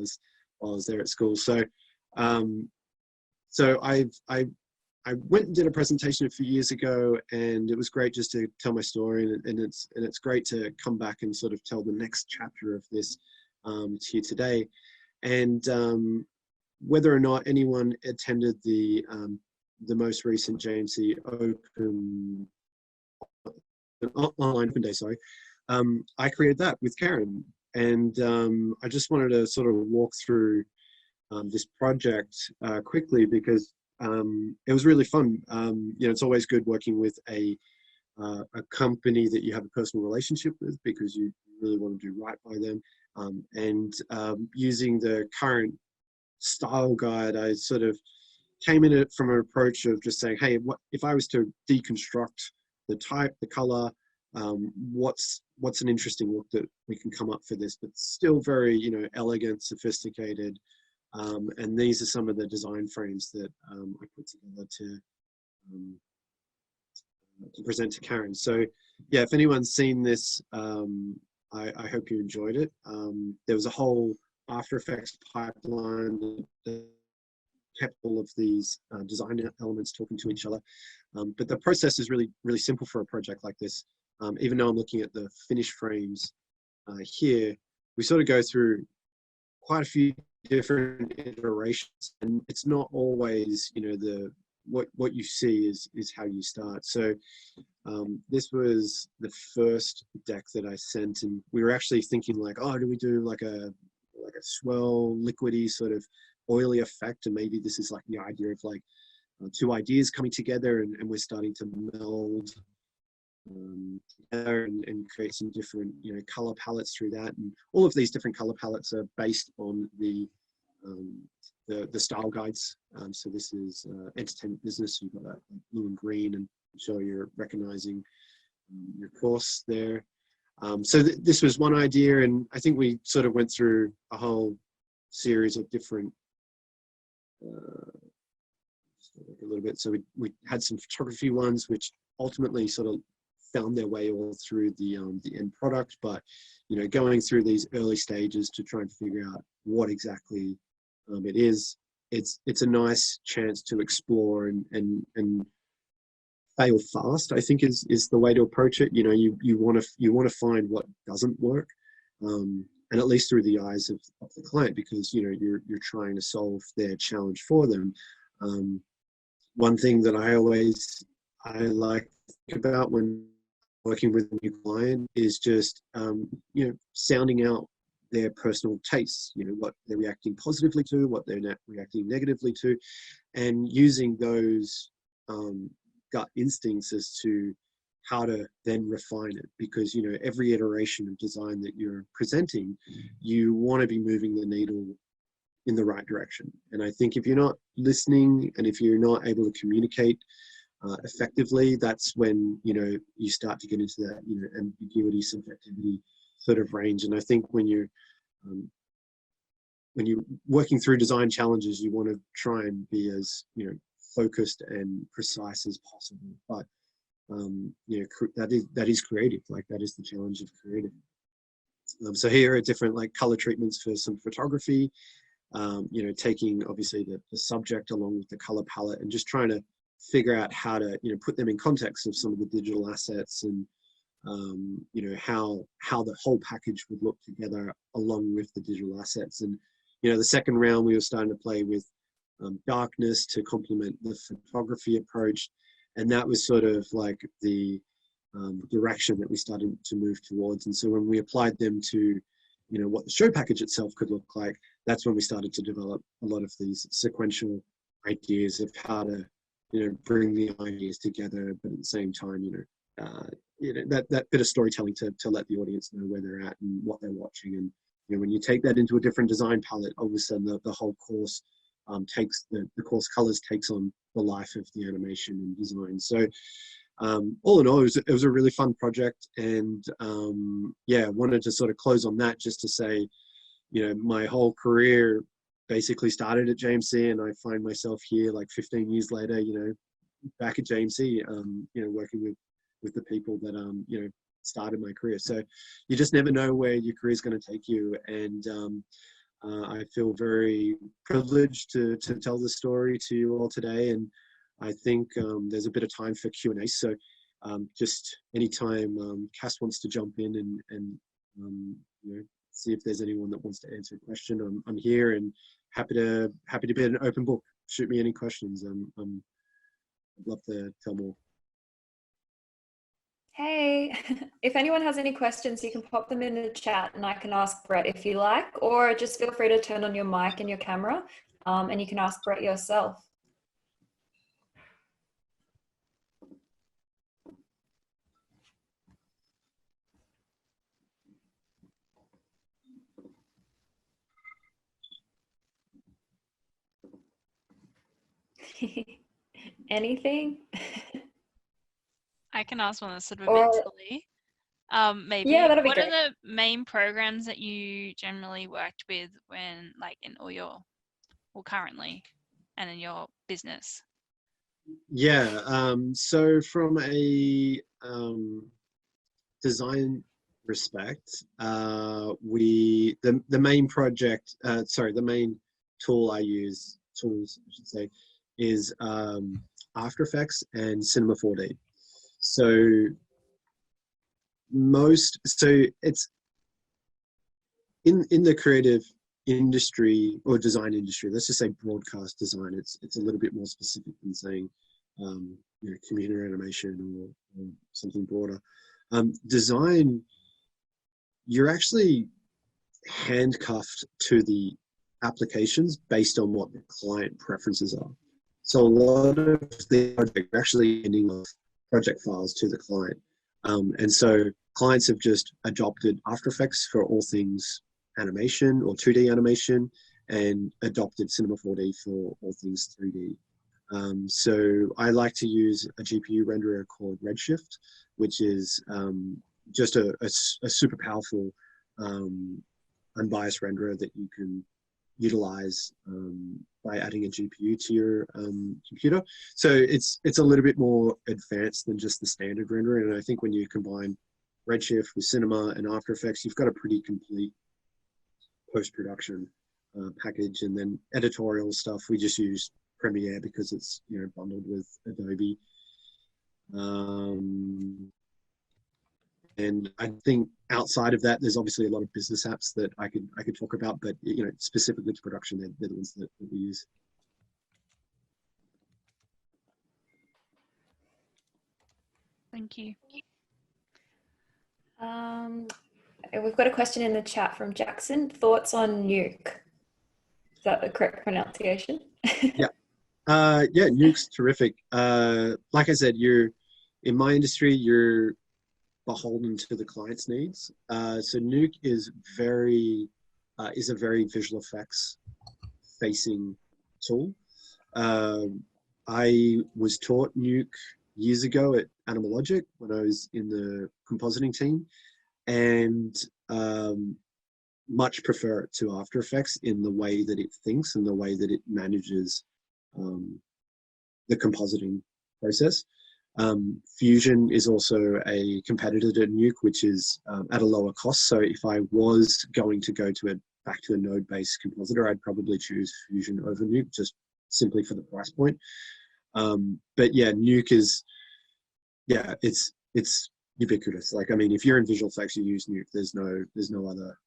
was there at school. So I went and did a presentation a few years ago, and it was great just to tell my story, and it's great to come back and sort of tell the next chapter of this to you today. And whether or not anyone attended the most recent JMC online open day, I created that with Karen, and I just wanted to sort of walk through this project quickly, because it was really fun. It's always good working with a company that you have a personal relationship with, because you really want to do right by them. And using the current style guide, I sort of came in it from an approach of just saying, hey, what if I was to deconstruct the type, the color, what's an interesting look that we can come up for this, but still very, you know, elegant, sophisticated. And these are some of the design frames that I put together to present to Karen. So yeah, if anyone's seen this, I hope you enjoyed it. There was a whole After Effects pipeline that kept all of these design elements talking to each other. But the process is really, really simple for a project like this. Even though I'm looking at the finished frames here, we sort of go through quite a few different iterations, and it's not always, you know, what you see is how you start. So this was the first deck that I sent, and we were actually thinking like, oh, do we do like a swirl, liquidy sort of oily effect, and maybe this is like the idea of like two ideas coming together, and we're starting to meld together and create some different, you know, color palettes through that. And all of these different color palettes are based on the style guides. So this is entertainment business. You've got that blue and green, and so you're recognizing your course there. So this was one idea, and I think we sort of went through a whole series of different a little bit. So we had some photography ones, which ultimately sort of found their way all through the end product. But, you know, going through these early stages to try and figure out what exactly it is, it's a nice chance to explore and fail fast, I think is the way to approach it. You know, you want to find what doesn't work, and at least through the eyes of the client, because, you know, you're trying to solve their challenge for them. One thing that I like to think about when working with a new client is just, you know, sounding out their personal tastes, you know, what they're reacting positively to, what they're reacting negatively to, and using those gut instincts as to how to then refine it. Because, you know, every iteration of design that you're presenting, you want to be moving the needle in the right direction. And I think if you're not listening and if you're not able to communicate effectively, that's when, you know, you start to get into that, you know, ambiguity, subjectivity sort of range. And I think when you're working through design challenges, you want to try and be as, you know, focused and precise as possible. But you know, that is creative. Like, that is the challenge of creative. So here are different like color treatments for some photography. You know, taking obviously the subject along with the color palette and just trying to figure out how to, you know, put them in context of some of the digital assets, and you know, how the whole package would look together along with the digital assets. And, you know, the second round we were starting to play with darkness to complement the photography approach, and that was sort of like the direction that we started to move towards. And so when we applied them to, you know, what the show package itself could look like, that's when we started to develop a lot of these sequential ideas of how to, you know, bring the ideas together, but at the same time, you know, that bit of storytelling to let the audience know where they're at and what they're watching. And, you know, when you take that into a different design palette, all of a sudden the whole course takes the course colors takes on the life of the animation and design. So all in all, it was a really fun project. And yeah, wanted to sort of close on that just to say, you know, my whole career basically started at JMC, and I find myself here like 15 years later, you know, back at JMC, you know, working with the people that, you know, started my career. So you just never know where your career is going to take you. And I feel very privileged to tell the story to you all today. And I think there's a bit of time for Q&A. So just anytime Cass wants to jump in and you know, see if there's anyone that wants to answer a question, I'm here and happy to be an open book. Shoot me any questions. I'd love to tell more. Hey, if anyone has any questions, you can pop them in the chat and I can ask Brett if you like, or just feel free to turn on your mic and your camera and you can ask Brett yourself. Anything? I can ask one that sort of Or- mentally. Maybe. Yeah, that'd be What are great. the main programs that you generally worked with when, like, in all your, well, currently, and in your business? Yeah. So from a design respect, the main project, the main tool I use, tools I should say, is After Effects and Cinema 4D. So it's in the creative industry or design industry. Let's just say broadcast design. It's a little bit more specific than saying computer animation or something broader. Design, you're actually handcuffed to the applications based on what the client preferences are. So a lot of the project are actually ending off project files to the client. And so clients have just adopted After Effects for all things animation or 2D animation, and adopted Cinema 4D for all things 3D. So I like to use a GPU renderer called Redshift, which is just a super powerful unbiased renderer that you can utilize by adding a GPU to your computer. So it's a little bit more advanced than just the standard renderer. And I think when you combine Redshift with Cinema and After Effects, you've got a pretty complete post-production package. And then editorial stuff, we just use Premiere because it's bundled with Adobe. And I think outside of that, there's obviously a lot of business apps that I could talk about, but specifically to production, they're the ones that we use. Thank you. We've got a question in the chat from Jackson. Thoughts on Nuke? Is that the correct pronunciation? Yeah. Yeah, Nuke's terrific. Like I said, in my industry, you're beholden to the client's needs. So Nuke is a very visual effects facing tool. I was taught Nuke years ago at Animalogic when I was in the compositing team, and much prefer it to After Effects in the way that it thinks and the way that it manages the compositing process. Fusion is also a competitor to Nuke, which is at a lower cost. So if I was going to go back to a node-based compositor, I'd probably choose Fusion over Nuke, just simply for the price point. But yeah, Nuke is, it's ubiquitous. Like, I mean, if you're in visual effects, you use Nuke. There's no other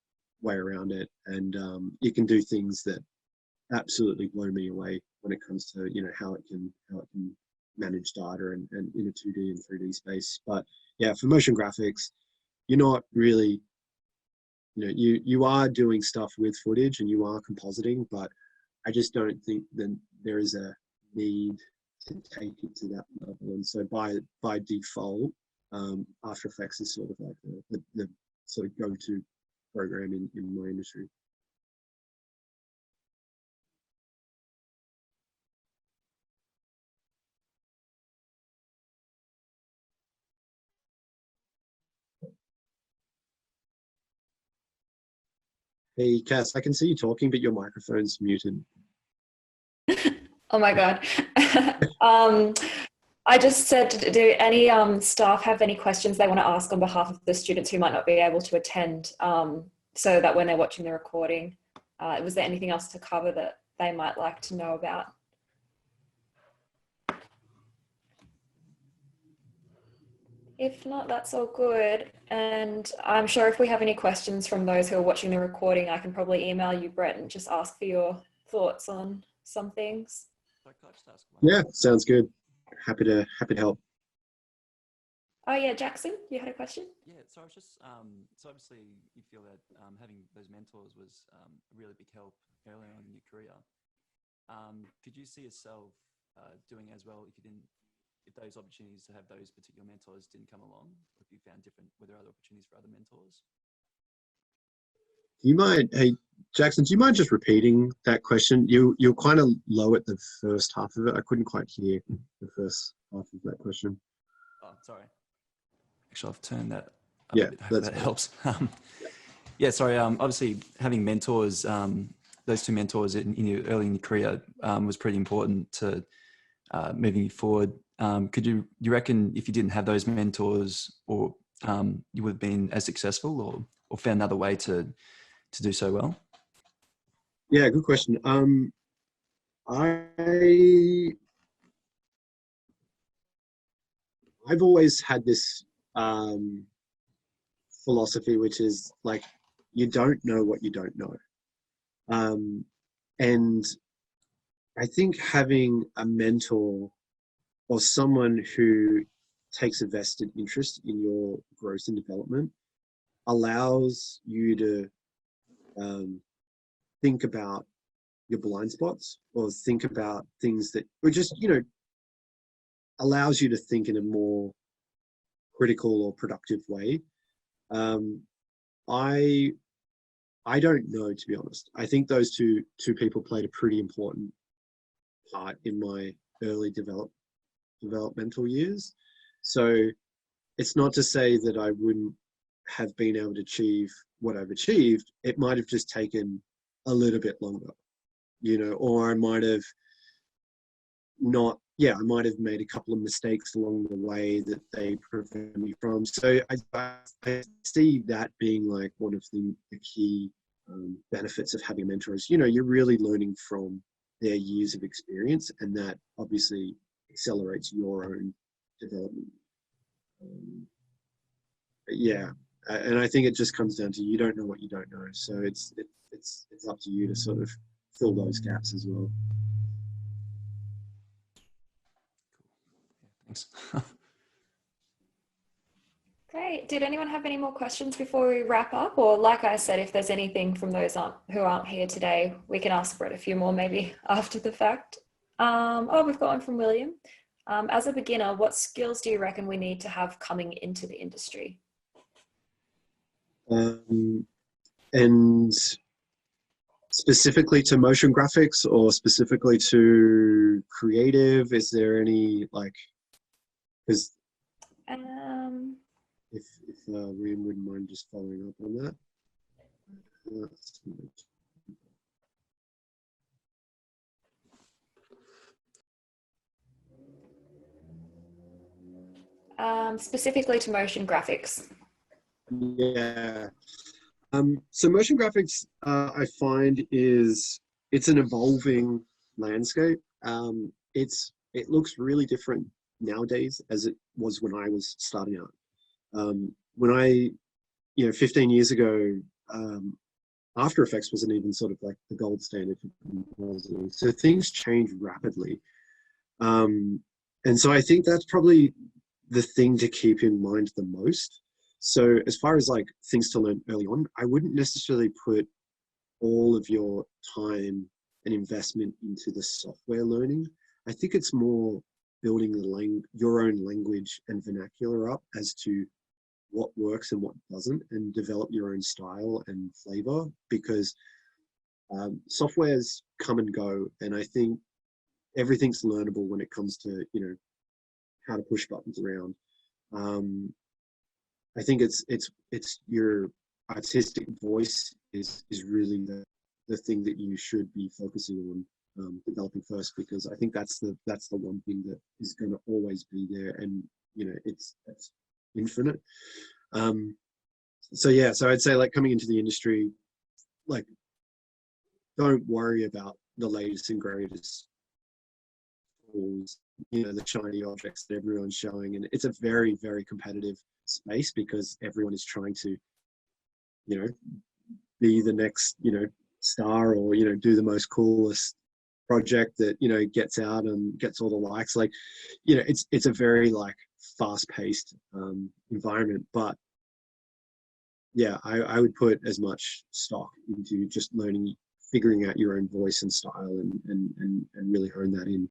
way around it, and it can do things that absolutely blow me away when it comes to how it can manage data and in a 2D and 3D space. But yeah, for motion graphics, you're not really, you are doing stuff with footage and you are compositing, but I just don't think that there is a need to take it to that level. And so by default, After Effects is sort of like the sort of go-to program in my industry. Hey, Cass, I can see you talking, but your microphone's muted. Oh my God. I just said, do any staff have any questions they want to ask on behalf of the students who might not be able to attend, so that when they're watching the recording, was there anything else to cover that they might like to know about? If not, that's all good. And I'm sure if we have any questions from those who are watching the recording, I can probably email you, Brett, and just ask for your thoughts on some things. Yeah, sounds good. Happy to help. Oh yeah, Jackson, you had a question? Yeah, so I was just, so obviously you feel that having those mentors was a really big help early on in your career. Could you see yourself doing as well if those opportunities to have those particular mentors didn't come along? If you found were there other opportunities for other mentors? Hey, Jackson, do you mind just repeating that question? You're kind of low at the first half of it. I couldn't quite hear the first half of that question. Oh, sorry. Actually, I've turned that Yeah, I hope that's that fine. helps. Yeah, sorry. Obviously, having mentors, those two mentors early in your career, was pretty important to moving you forward. Could you reckon if you didn't have those mentors, or you would have been as successful, or found another way to do so well? Yeah, good question. I've always had this philosophy, which is like, you don't know what you don't know. And I think having a mentor or someone who takes a vested interest in your growth and development allows you to think about your blind spots, or think about things that, or just, allows you to think in a more critical or productive way. I don't know, to be honest. I think those two people played a pretty important part in my early developmental years. So it's not to say that I wouldn't have been able to achieve what I've achieved. It might have just taken a little bit longer, or I might have I might have made a couple of mistakes along the way that they prevent me from. So I see that being like one of the key benefits of having a mentor is, you're really learning from their years of experience, and that obviously accelerates your own development. And I think it just comes down to, you don't know what you don't know. So it's up to you to sort of fill those gaps as well. Thanks. Great. Did anyone have any more questions before we wrap up? Or like I said, if there's anything from those who aren't here today, we can ask Brett a few more maybe after the fact. We've got one from William. As a beginner, what skills do you reckon we need to have coming into the industry? And specifically to motion graphics, or specifically to creative, is there any, because if Liam wouldn't mind just following up on that. Specifically to motion graphics. Yeah. So motion graphics, I find it's an evolving landscape. It looks really different nowadays as it was when I was starting out. When 15 years ago, After Effects wasn't even sort of like the gold standard for compositing. So things change rapidly. And so I think that's probably the thing to keep in mind the most. So as far as like things to learn early on, I wouldn't necessarily put all of your time and investment into the software learning. I think it's more building your own language and vernacular up as to what works and what doesn't, and develop your own style and flavor, because softwares come and go, and I think everything's learnable when it comes to how to push buttons around. I think it's your artistic voice is really the thing that you should be focusing on developing first, because I think that's the one thing that is going to always be there, and it's infinite. So I'd say, like, coming into the industry, like, don't worry about the latest and greatest tools, the shiny objects that everyone's showing. And it's a very, very competitive space, because everyone is trying to, be the next, star, or, do the most coolest project that, gets out and gets all the likes. Like, it's a very, like, fast-paced environment. But yeah, I would put as much stock into just figuring out your own voice and style, and really hone that in.